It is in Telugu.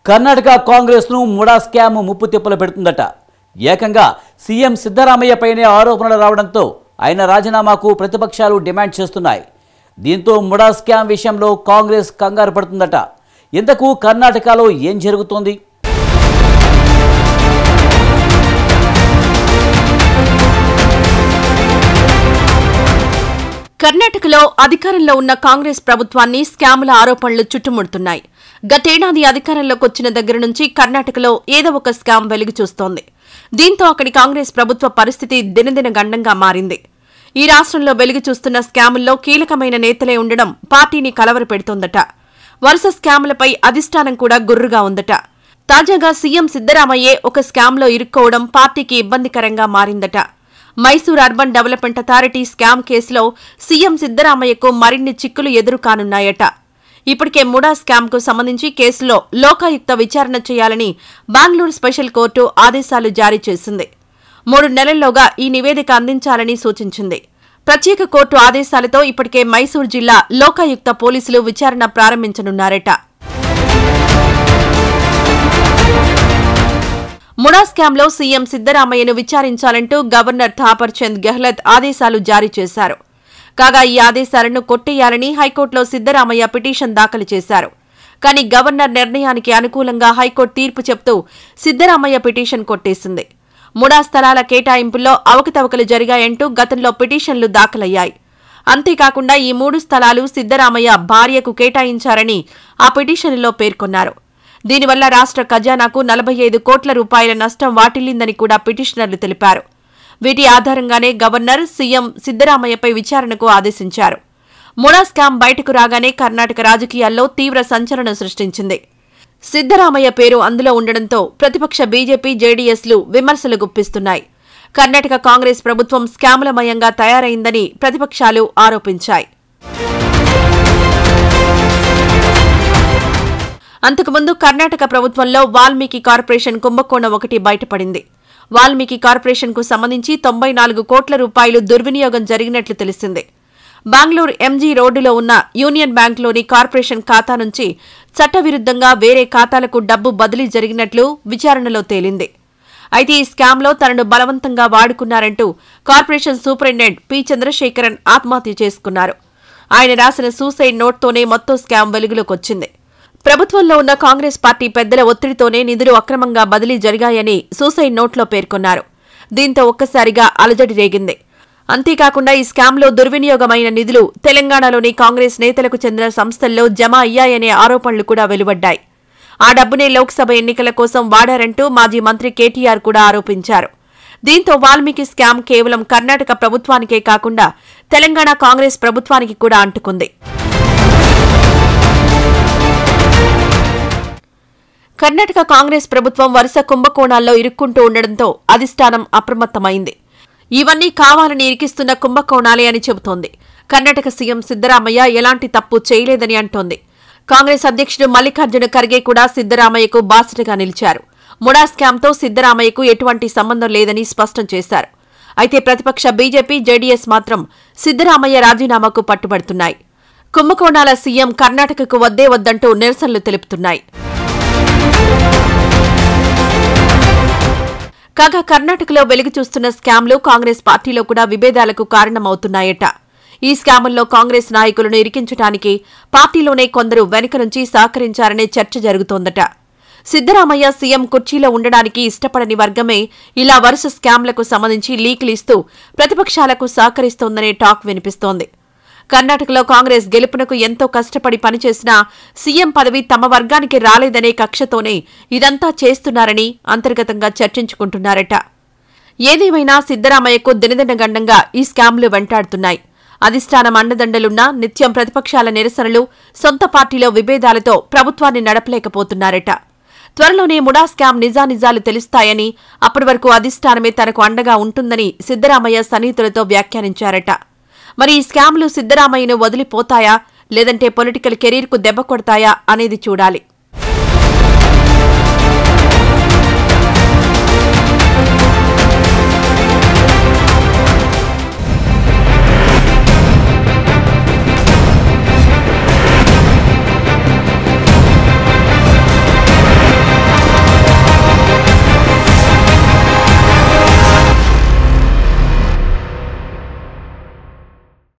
కర్ణాటక కాంగ్రెస్ ను ముడా స్కామ్ ముప్పు తిప్పలు పెడుతుందట. ఏకంగా సీఎం సిద్ధరామయ్యపైనే ఆరోపణలు రావడంతో ఆయన రాజీనామాకు ప్రతిపక్షాలు డిమాండ్ చేస్తున్నాయి. దీంతో ముడా స్కామ్ విషయంలో కాంగ్రెస్ కంగారు పడుతుందట. ఇంతకు కర్ణాటకలో ఏం జరుగుతోంది? కర్ణాటకలో అధికారంలో ఉన్న కాంగ్రెస్ ప్రభుత్వాన్ని స్కాముల ఆరోపణలు చుట్టుముడుతున్నాయి. గతేడాది అధికారంలోకి వచ్చిన దగ్గర నుంచి కర్ణాటకలో ఏదో ఒక స్కామ్ వెలుగు చూస్తోంది. దీంతో అక్కడి కాంగ్రెస్ ప్రభుత్వ పరిస్థితి దినదిన గండంగా మారింది. ఈ రాష్ట్రంలో వెలుగు చూస్తున్న స్కాముల్లో కీలకమైన నేతలే ఉండడం పార్టీని కలవరపెడుతోందట. వరుస స్కాములపై అధిష్టానం కూడా గుర్రుగా ఉందట. తాజాగా సీఎం సిద్ధరామయ్యే ఒక స్కామ్లో ఇరుక్కోవడం పార్టీకి ఇబ్బందికరంగా మారిందట. Mysore urban development authority scam కేసులో సీఎం సిద్ధరామయ్యకు మరిన్ని చిక్కులు ఎదురుకానున్నాయట. ఇప్పటికే ముడా స్కామ్కు సంబంధించి కేసులో లోకాయుక్త విచారణ చేయాలని బెంగళూరు స్పెషల్ కోర్టు ఆదేశాలు జారీ చేసింది. 3 నెలల్లోగా ఈ నివేదిక అందించాలని సూచించింది. ప్రత్యేక కోర్టు ఆదేశాలతో ఇప్పటికే మైసూర్ జిల్లా లోకాయుక్త పోలీసులు విచారణ ప్రారంభించనున్నారట. ముడా స్కామ్లో సీఎం సిద్ధరామయ్యను విచారించాలంటూ గవర్నర్ థాపర్ చంద్ గెహ్లత్ ఆదేశాలు జారీ చేశారు. కాగా ఈ ఆదేశాలను కొట్టేయాలని హైకోర్టులో సిద్ధరామయ్య పిటిషన్ దాఖలు చేశారు. కానీ గవర్నర్ నిర్ణయానికి అనుకూలంగా హైకోర్టు తీర్పు చెప్తూ సిద్ధరామయ్య పిటిషన్ కొట్టేసింది. ముడా స్థలాల కేటాయింపుల్లో అవకతవకలు జరిగాయంటూ గతంలో పిటిషన్లు దాఖలయ్యాయి. అంతేకాకుండా ఈ 3 స్థలాలు సిద్ధరామయ్య భార్యకు కేటాయించారని ఆ పిటిషన్లో పేర్కొన్నారు. దీనివల్ల రాష్ట్ర ఖజానాకు 45 కోట్ల రూపాయల నష్టం వాటిల్లిందని కూడా పిటిషనర్లు తెలిపారు. వీటి ఆధారంగానే గవర్నర్ సీఎం సిద్ధరామయ్యపై విచారణకు ఆదేశించారు. ముడా స్కామ్ బయటకు రాగానే కర్ణాటక రాజకీయాల్లో తీవ్ర సంచలనం సృష్టించింది. సిద్ధరామయ్య పేరు అందులో ఉండడంతో ప్రతిపక్ష బీజేపీ, జేడీఎస్లు విమర్శలు గుప్పిస్తున్నాయి. కర్ణాటక కాంగ్రెస్ ప్రభుత్వం స్కాములమయంగా తయారైందని ప్రతిపక్షాలు ఆరోపించాయి. అంతకుముందు కర్ణాటక ప్రభుత్వంలో వాల్మీకి కార్పొరేషన్ కుంభకోణం ఒకటి బయటపడింది. వాల్మీకి కార్పొరేషన్కు సంబంధించి 94 కోట్ల రూపాయలు దుర్వినియోగం జరిగినట్లు తెలిసింది. బెంగళూరు ఎంజీ రోడ్డులో ఉన్న యూనియన్ బ్యాంక్లోని కార్పొరేషన్ ఖాతా నుంచి చట్టవిరుద్ధంగా వేరే ఖాతాలకు డబ్బు బదిలీ జరిగినట్లు విచారణలో తేలింది. అయితే ఈ స్కామ్లో తనను బలవంతంగా వాడుకున్నారంటూ కార్పొరేషన్ సూపరింటెండెంట్ పి చంద్రశేఖరన్ ఆత్మహత్య చేసుకున్నారు. ఆయన రాసిన సూసైడ్ నోట్తోనే మొత్తం స్కామ్ వెలుగులోకొచ్చింది. ప్రభుత్వంలో ఉన్న కాంగ్రెస్ పార్టీ పెద్దల ఒత్తిడితోనే నిధులు అక్రమంగా బదిలీ జరిగాయని సూసైడ్ నోట్లో పేర్కొన్నారు. దీంతో ఒక్కసారిగా అలజడి రేగింది. అంతేకాకుండా ఈ స్కామ్లో దుర్వినియోగమైన నిధులు తెలంగాణలోని కాంగ్రెస్ నేతలకు చెందిన సంస్థల్లో జమ అయ్యాయనే ఆరోపణలు కూడా వెలువడ్డాయి. ఆ డబ్బునే లోక్సభ ఎన్నికల కోసం వాడారంటూ మాజీ మంత్రి కేటీఆర్ కూడా ఆరోపించారు. దీంతో వాల్మీకి స్కామ్ కేవలం కర్ణాటక ప్రభుత్వానికే కాకుండా తెలంగాణ కాంగ్రెస్ ప్రభుత్వానికి కూడా అంటుకుంది. కర్ణాటక కాంగ్రెస్ ప్రభుత్వం వరుస కుంభకోణాల్లో ఇరుక్కుంటూ ఉండడంతో అధిష్టానం అప్రమత్తమైంది. ఇవన్నీ కావాలని ఇరికిస్తున్న కుంభకోణాలే అని చెబుతోంది. కర్ణాటక సీఎం సిద్ధరామయ్య ఎలాంటి తప్పు చేయలేదని అంటోంది. కాంగ్రెస్ అధ్యక్షుడు మల్లికార్జున ఖర్గే కూడా సిద్ధరామయ్యకు బాసటగా నిలిచారు. ముడా స్కామ్తో సిద్ధరామయ్యకు ఎటువంటి సంబంధం లేదని స్పష్టం చేశారు. అయితే ప్రతిపక్ష బీజేపీ, జేడీఎస్ మాత్రం సిద్ధరామయ్య రాజీనామాకు పట్టుబడుతున్నాయి. కుంభకోణాల సీఎం కర్ణాటకకు వద్దే వద్దంటూ నిరసనలు తెలుపుతున్నాయి. కాగా కర్ణాటకలో వెలుగు చూస్తున్న స్కామ్లు కాంగ్రెస్ పార్టీలో కూడా విభేదాలకు కారణమవుతున్నాయట. ఈ స్కాముల్లో కాంగ్రెస్ నాయకులను ఇరికించడానికి పార్టీలోనే కొందరు వెనుక నుంచి సహకరించారనే చర్చ జరుగుతోందట. సిద్ధరామయ్య సీఎం కుర్చీలో ఉండడానికి ఇష్టపడని వర్గమే ఇలా వరుస స్కామ్లకు సంబంధించి లీకులు ఇస్తూ ప్రతిపక్షాలకు సహకరిస్తోందనే టాక్ వినిపిస్తోంది. కర్ణాటకలో కాంగ్రెస్ గెలుపునకు ఎంతో కష్టపడి పనిచేసినా సీఎం పదవి తమ వర్గానికి రాలేదనే కక్షతోనే ఇదంతా చేస్తున్నారని అంతర్గతంగా చర్చించుకుంటున్నారట. ఏదేమైనా సిద్ధరామయ్యకు దినదిన గండంగా ఈ స్కామ్లు వెంటాడుతున్నాయి. అధిష్టానం అండదండలున్నా నిత్యం ప్రతిపక్షాల నిరసనలు, సొంత పార్టీలో విభేదాలతో ప్రభుత్వాన్ని నడపలేకపోతున్నారట. త్వరలోనే ముడా స్కామ్ నిజానిజాలు తెలుస్తాయని, అప్పటి వరకు అధిష్టానమే తనకు అండగా ఉంటుందని సిద్ధరామయ్య సన్నిహితులతో వ్యాఖ్యానించారట. మరి ఈ స్కామ్లు సిద్ధరామయ్యను వదిలిపోతాయా, లేదంటే పొలిటికల్ కెరీర్కు దెబ్బ కొడతాయా అనేది చూడాలి.